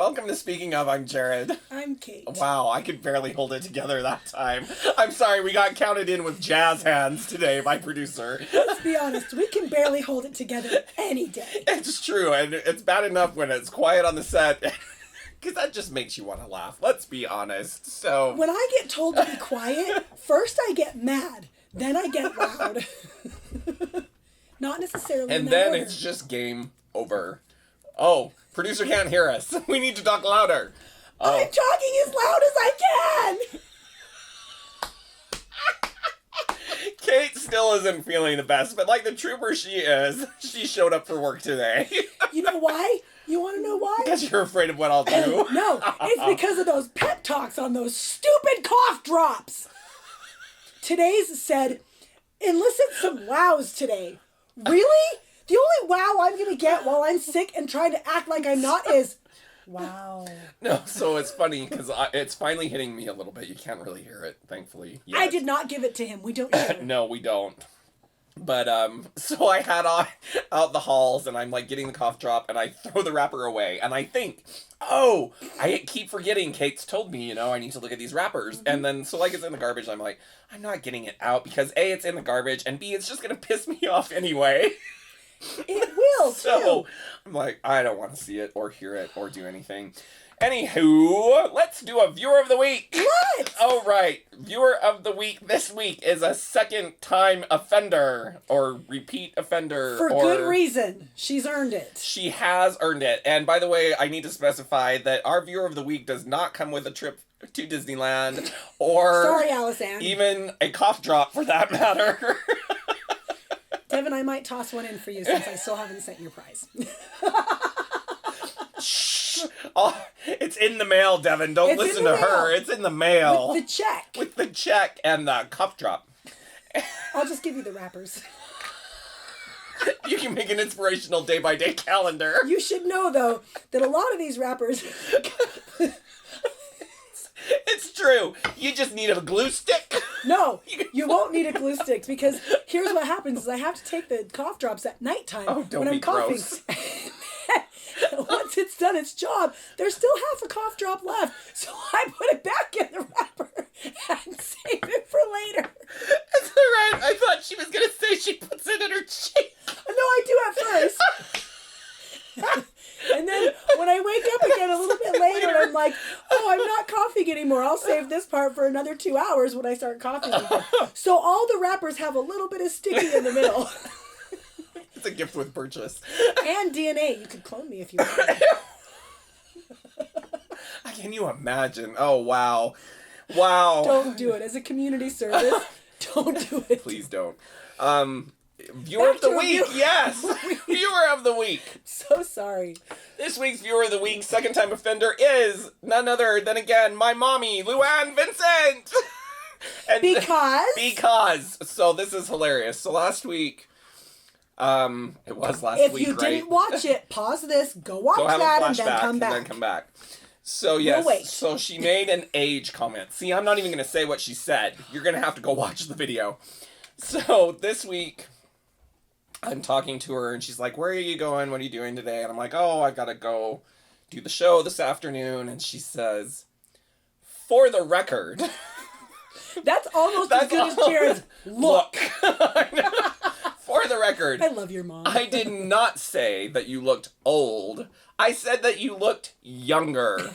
Welcome to Speaking Of, I'm Jared. I'm Kate. Wow, I could barely hold it together that time. I'm sorry, we got counted in with jazz hands today by producer. Let's be honest, we can barely hold it together any day. It's true, and it's bad enough when it's quiet on the set, because that just makes you want to laugh. Let's be honest. So when I get told to be quiet, first I get mad, then I get loud. Not necessarily and in that then order. it's just game over. Oh, producer can't hear us. We need to talk louder. Oh. I'm talking as loud as I can! Kate still isn't feeling the best, but like the trooper she is, she showed up for work today. You know why? You want to know why? Because you're afraid of what I'll do. No, it's because of those pep talks on those stupid cough drops. Today's said, elicit some wows today. Really? The only wow I'm going to get while I'm sick and trying to act like I'm not is, wow. No, so it's funny because it's finally hitting me a little bit. You can't really hear it, thankfully. Yet. I did not give it to him. We don't hear it. No, we don't. But, so I had out the halls and I'm like getting the cough drop and I throw the wrapper away and I think, oh, I keep forgetting Kate's told me, I need to look at these wrappers. Mm-hmm. And then, so like it's in the garbage, I'm like, I'm not getting it out because A, it's in the garbage and B, it's just going to piss me off anyway. It will, So, too. I'm like, I don't want to see it or hear it or do anything. Anywho, let's do a Viewer of the Week. What? Oh, right. Viewer of the Week this week is a second-time offender or repeat offender. For good reason. She's earned it. She has earned it. And by the way, I need to specify that our Viewer of the Week does not come with a trip to Disneyland or sorry, Alice Ann. even a cough drop for that matter. Devin, I might toss one in for you since I still haven't sent your prize. Shh. Oh, it's in the mail, Devin. Don't listen to her. It's in the mail. With the check. With the check and the cough drop. I'll just give you the wrappers. You can make an inspirational day-by-day calendar. You should know, though, that a lot of these wrappers... It's true. You just need a glue stick. No, you won't need a glue stick because here's what happens is I have to take the cough drops at nighttime don't when be I'm coughing. gross. Once it's done its job, there's still half a cough drop left. So I put it back in the wrapper and save it for later. That's all right. I thought she was going to say she puts it in her cheek. No, I do at first. And then when I wake up again a little bit later, I'm like, oh, I'm not coughing anymore. I'll save this part for another 2 hours when I start coughing again. So all the wrappers have a little bit of sticky in the middle. It's a gift with purchase. And DNA. You could clone me if you want. Can you imagine? Oh, wow. Wow. Don't do it. As a community service, don't do it. Please don't. Viewer of the week, yes! Viewer of the week. So sorry. This week's Viewer of the Week, second-time offender, is none other than, again, my mommy, Luann Vincent! And because. So this is hilarious. So last week, it was last if week, you right? didn't watch it, pause this, go watch Go have that, a and then come back. And then come back. So yes, We'll wait. So she made an age comment. See, I'm not even going to say what she said. You're going to have to go watch the video. So this week, I'm talking to her, and she's like, where are you going? What are you doing today? And I'm like, oh, I've got to go do the show this afternoon. And she says, for the record. That's almost as good as Jared's look. For the record. I love your mom. I did not say that you looked old. I said that you looked younger.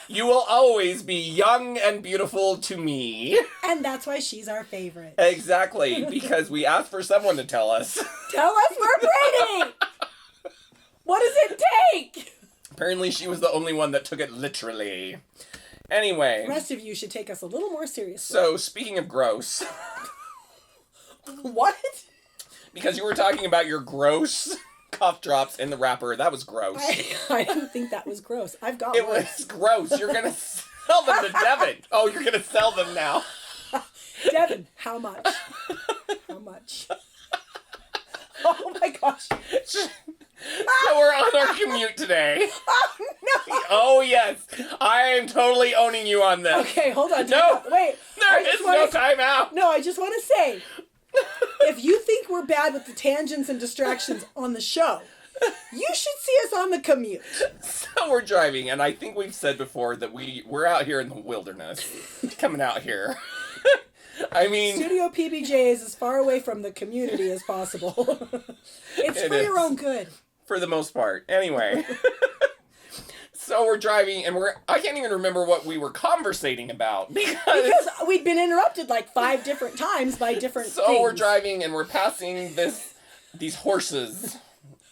You will always be young and beautiful to me. And that's why she's our favorite. Exactly, because we asked for someone to tell us. Tell us we're pretty! What does it take? Apparently she was the only one that took it literally. Anyway. The rest of you should take us a little more seriously. So, speaking of gross. What? Because you were talking about your gross cough drops in the wrapper. That was gross. I didn't think that was gross. I've got It one. was gross. You're going to sell them to Devin. Oh, you're going to sell them now. Devin, how much? How much? Oh my gosh. So we're on our commute today. Oh no. Oh yes. I am totally owning you on this. Okay, hold on. No. Wait. There is no time out. No, I just want to say, if you think we're bad with the tangents and distractions on the show, You should see us on the commute. So we're driving, and I think we've said before that we're out here in the wilderness, coming out here. I mean, Studio PBJ is as far away from the community as possible. It's It for your is. own good. for the most part. Anyway. So we're driving, and I can't even remember what we were conversating about, Because we'd been interrupted like 5 different times by different so things. we're driving, and we're passing these horses.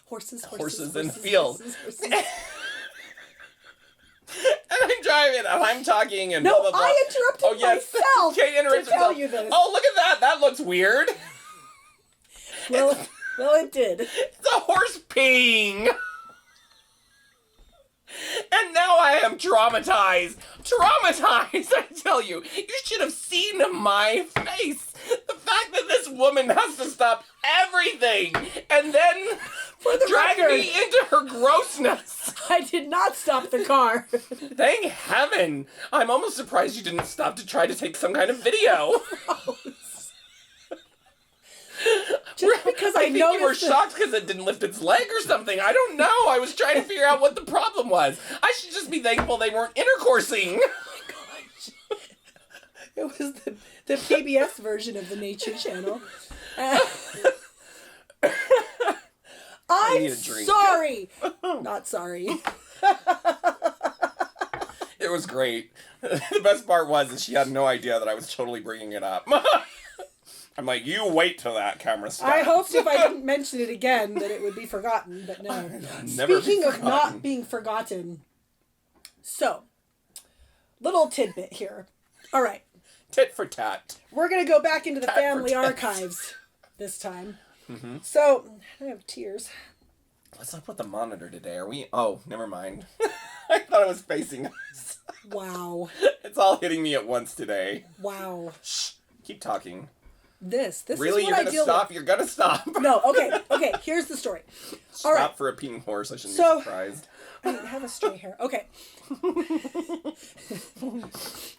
Horses in the field. horses. And I'm driving, and I'm talking, and No, blah, blah, blah. I interrupted myself Kate interrupts to tell herself. you this. Oh, look at that. That looks weird. Well, it did. It's a horse peeing. And now I am traumatized. Traumatized, I tell you. You should have seen my face. The fact that this woman has to stop everything and then For the drag record, me into her grossness. I did not stop the car. Thank heaven. I'm almost surprised you didn't stop to try to take some kind of video. Just because I I think you were noticed that- shocked because it didn't lift its leg or something. I don't know. I was trying to figure out what the problem was. I should just be thankful they weren't intercoursing. Gosh. It was the PBS version of the Nature Channel. I'm need a drink. sorry. Not sorry. It was great. The best part was that she had no idea that I was totally bringing it up. I'm like, you wait till that camera stops. I hoped if I didn't mention it again that it would be forgotten, but no. Never be Speaking of forgotten. not being forgotten, so, little tidbit here. All right, Tit for tat. we're going to go back into the Tat for family tat. archives this time. So, I have tears. What's up with the monitor today? Are we... Oh, never mind. I thought it was facing us. Wow. It's all hitting me at once today. Wow. Shh. Keep talking. This Really? is You're what I gonna deal stop? with. You're gonna stop. No, okay, here's the story. Stop All right. for a peeing horse. I shouldn't So- be surprised. I have a stray hair. Okay.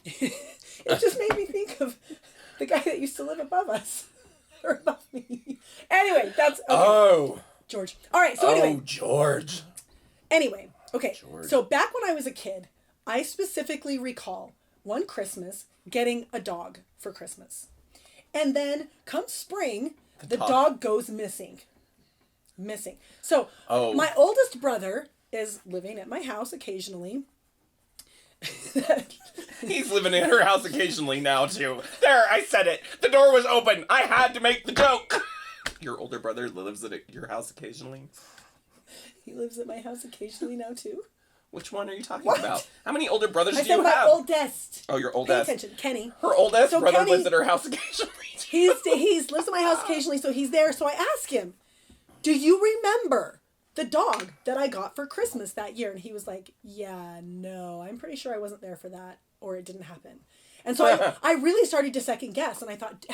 It just made me think of the guy that used to live above us. Or above me. Anyway, that's okay. Oh. George. All right, so anyway. Oh, George. Anyway, okay. George. So back when I was a kid, I specifically recall one Christmas getting a dog for Christmas. And then come spring, the dog goes missing. So Oh. my oldest brother is living at my house occasionally. He's living in her house occasionally now, too. There, I said it. The door was open. I had to make the joke. Your older brother lives at your house occasionally? He lives at my house occasionally now too. Which one are you talking What? about? How many older brothers I do said you my have? oldest. Oh, your Pay oldest. attention, Kenny. Her oldest So brother Kenny- lives at her house occasionally. too. He's lives at my house occasionally, so he's there. So I ask him, "Do you remember the dog that I got for Christmas that year?" And he was like, "Yeah, no, I'm pretty sure I wasn't there for that, or it didn't happen." And so I really started to second guess, and I thought,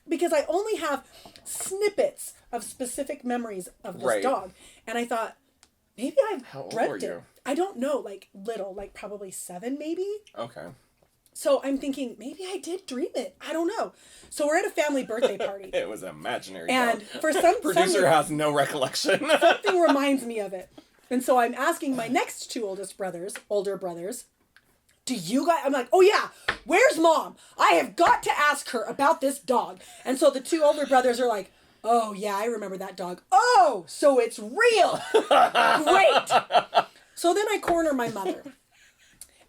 because I only have snippets of specific memories of this Right. dog, and I thought, maybe I've How old dreamt were it. you? I don't know, like little, like probably 7 maybe. Okay. So I'm thinking, maybe I did dream it. I don't know. So we're at a family birthday party. It was imaginary. And dog. for some Producer has no recollection. something reminds me of it. And so I'm asking my next 2 older brothers, do you guys, I'm like, oh yeah, where's mom? I have got to ask her about this dog. And so the 2 older brothers are like, oh yeah, I remember that dog. Oh, so it's real. Great. So then I corner my mother.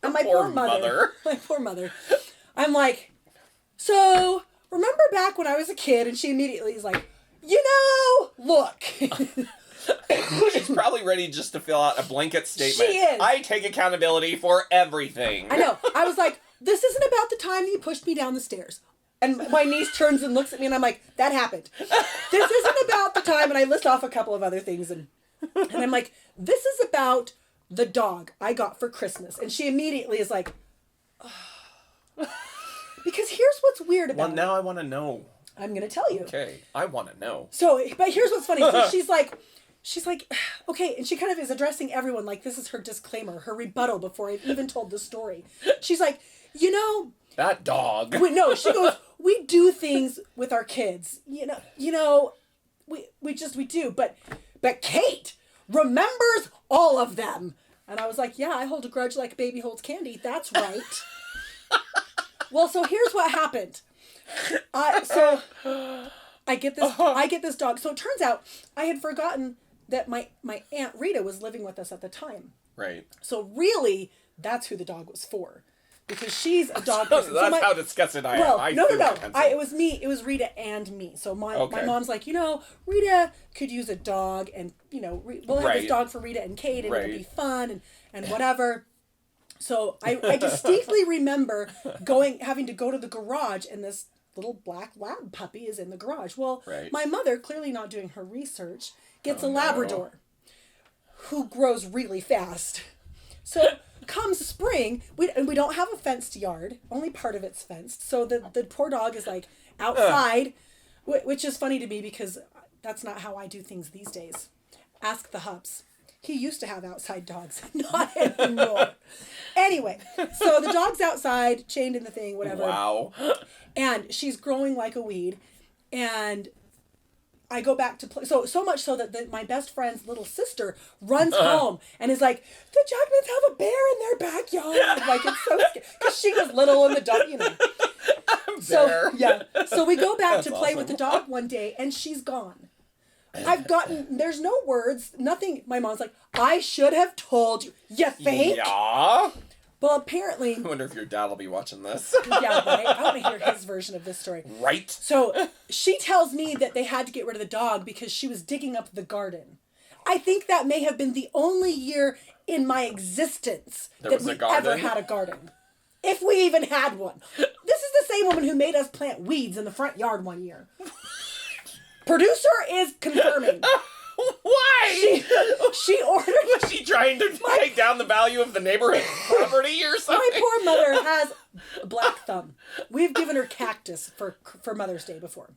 And my Poor poor mother. mother. My poor mother. I'm like, so remember back when I was a kid? And she immediately is like, look. She's probably ready just to fill out a blanket statement. She is. I take accountability for everything. I know. I was like, this isn't about the time you pushed me down the stairs. And my niece turns and looks at me and I'm like, that happened. This isn't about the time, and I list off a couple of other things and I'm like, this is about the dog I got for Christmas. And she immediately is like, oh. Because here's what's weird about Well, it. now I want to know. I'm gonna tell you. Okay, I want to know. So, but here's what's funny. So she's like, okay, and she kind of is addressing everyone like this is her disclaimer, her rebuttal before I've even told the story. She's like, That dog. no, she goes, we do things with our kids, we do, but Kate, remembers all of them. And I was like, yeah, I hold a grudge like a baby holds candy. That's right. Well, so here's what happened. So I get this dog. So it turns out I had forgotten that my Aunt Rita was living with us at the time. Right. So really, that's who the dog was for. Because she's a dog So person. that's how disgusted I am. Well, I no. threw my pencil. It was me. It was Rita and me. So my mom's like, Rita could use a dog, and we'll have this dog for Rita and Kate, and it'll be fun and whatever. So I distinctly remember having to go to the garage, and this little black lab puppy is in the garage. Well, my mother, clearly not doing her research, gets a Labrador who grows really fast. So comes spring, we don't have a fenced yard. Only part of it's fenced. So the poor dog is like outside, which is funny to me because that's not how I do things these days. Ask the Hups. He used to have outside dogs, not anymore. Anyway, so the dog's outside, chained in the thing, whatever. Wow. And she's growing like a weed. And I go back to play. So much so that my best friend's little sister runs home and is like, the Jackmans have a bear in their backyard. Like, it's so scary. Because she was little and the dog, So, yeah. So we go back to play with the dog one day and she's gone. There's no words, nothing. My mom's like, I should have told you. You think? Yeah. Well, apparently. I wonder if your dad will be watching this. Yeah, right. I want to hear his version of this story. Right. So she tells me that they had to get rid of the dog because she was digging up the garden. I think that may have been the only year in my existence that we ever had a garden. If we even had one. This is the same woman who made us plant weeds in the front yard one year. Producer is confirming. Why? She ordered. Was she trying to take down the value of the neighborhood property or something? My poor mother has a black thumb. We've given her cactus for Mother's Day before.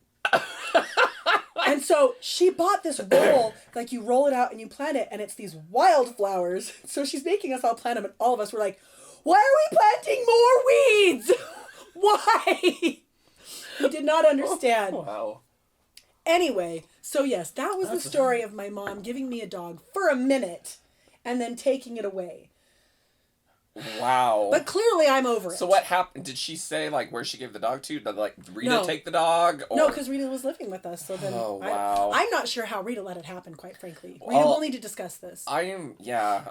And so she bought this roll, like you roll it out and you plant it, and it's these wildflowers. So she's making us all plant them, and all of us were like, why are we planting more weeds? Why? We did not understand. Wow. Anyway, so yes, that was the story of my mom giving me a dog for a minute and then taking it away. Wow. But clearly I'm over it. So what happened? Did she say, like, where she gave the dog to? Did, like, Rita take the dog? Or... No, because Rita was living with us. So then wow. I'm not sure how Rita let it happen, quite frankly. Rita will need to discuss this. I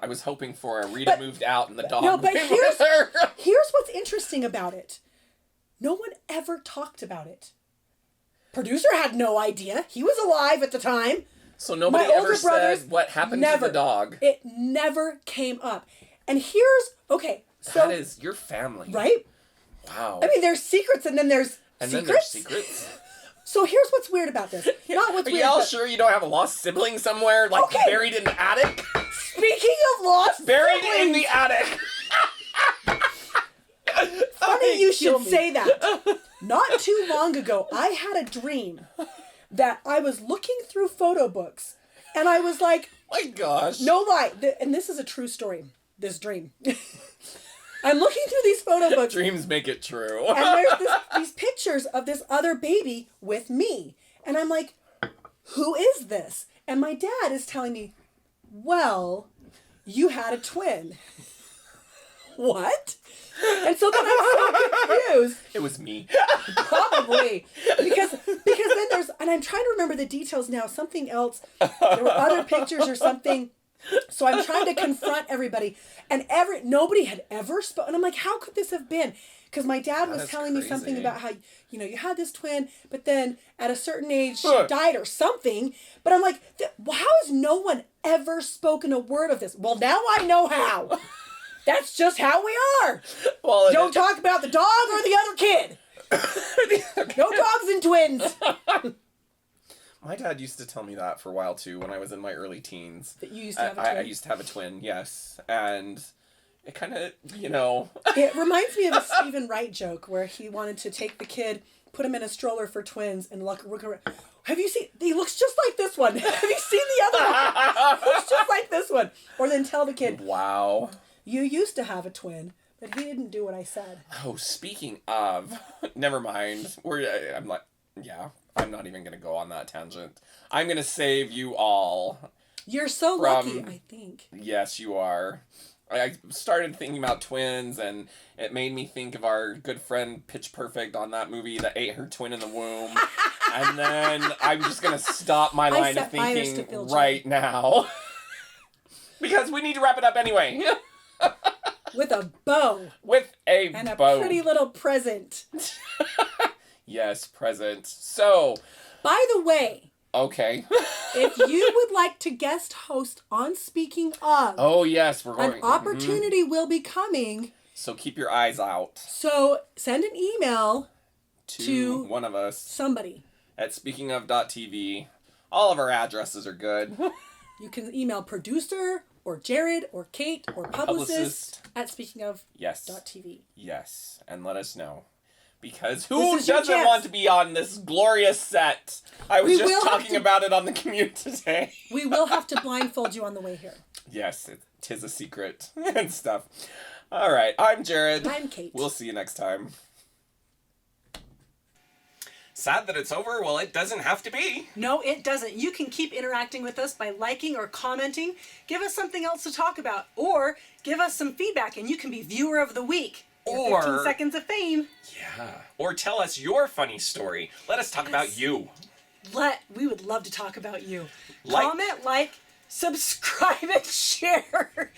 was hoping for a Rita moved out and the dog No, but moved with her. Here's what's interesting about it. No one ever talked about it. Producer had no idea. He was alive at the time. So nobody ever said what happened to the dog. It never came up. And here's, okay, so... That is your family. Right? Wow. I mean, there's secrets and then there's secrets. So here's what's weird about this. Not what's weird. Are y'all sure you don't have a lost sibling somewhere, like buried in the attic? Speaking of lost buried siblings, in the attic. Funny you should say that. Not too long ago, I had a dream that I was looking through photo books, and I was like, my gosh. No lie. And this is a true story, this dream. I'm looking through these photo books. Dreams make it true. And there's these pictures of this other baby with me. And I'm like, who is this? And my dad is telling me, well, you had a twin. What? And so then I'm so confused. It was me. Probably. Because then there's, and I'm trying to remember the details now, something else. There were other pictures or something. So I'm trying to confront everybody. And nobody had ever spoken. And I'm like, how could this have been? Because my dad was telling me something about how, you had this twin, but then at a certain age she died or something. But I'm like, how has no one ever spoken a word of this? Well, now I know how. That's just how we are. Well, don't talk about the dog or the other kid. No dogs and twins. My dad used to tell me that for a while too when I was in my early teens. That you used to have a twin? I used to have a twin, yes. And it kind of, It reminds me of a Stephen Wright joke where he wanted to take the kid, put him in a stroller for twins, and look around. Have you seen? He looks just like this one. Have you seen the other one? He looks just like this one. Or then tell the kid, wow. You used to have a twin, but he didn't do what I said. Oh, speaking of, never mind. I'm not even going to go on that tangent. I'm going to save you all You're so lucky, I think. Yes, you are. I started thinking about twins, and it made me think of our good friend Pitch Perfect on that movie that ate her twin in the womb. And then I'm just going to stop my line of set fires to thinking Phil right now. Because we need to wrap it up anyway. With a bow. With a And a bow. pretty little present. Yes, present. So, By the way, okay. if you would like to guest host on Speaking of, Oh, yes, we're going. an opportunity will be coming. So keep your eyes out So send an email to one of us somebody. at speakingof.tv. All of our addresses are good. You can email producer or Jared or Kate or publicist at speakingof.tv. Yes. Yes. And let us know. Because This who is your doesn't chance. want to be on this glorious set? I was We just will have talking to- about it on the commute today. We will have to blindfold you on the way here. Yes, tis a secret and stuff. All right, I'm Jared. I'm Kate. We'll see you next time. Sad that it's over? Well, it doesn't have to be. No, it doesn't. You can keep interacting with us by liking or commenting. Give us something else to talk about, or give us some feedback, and you can be viewer of the week. Or- 15 seconds of fame. Yeah. Or tell us your funny story. Let us talk about you. We would love to talk about you. Like- Comment, like, subscribe, and share.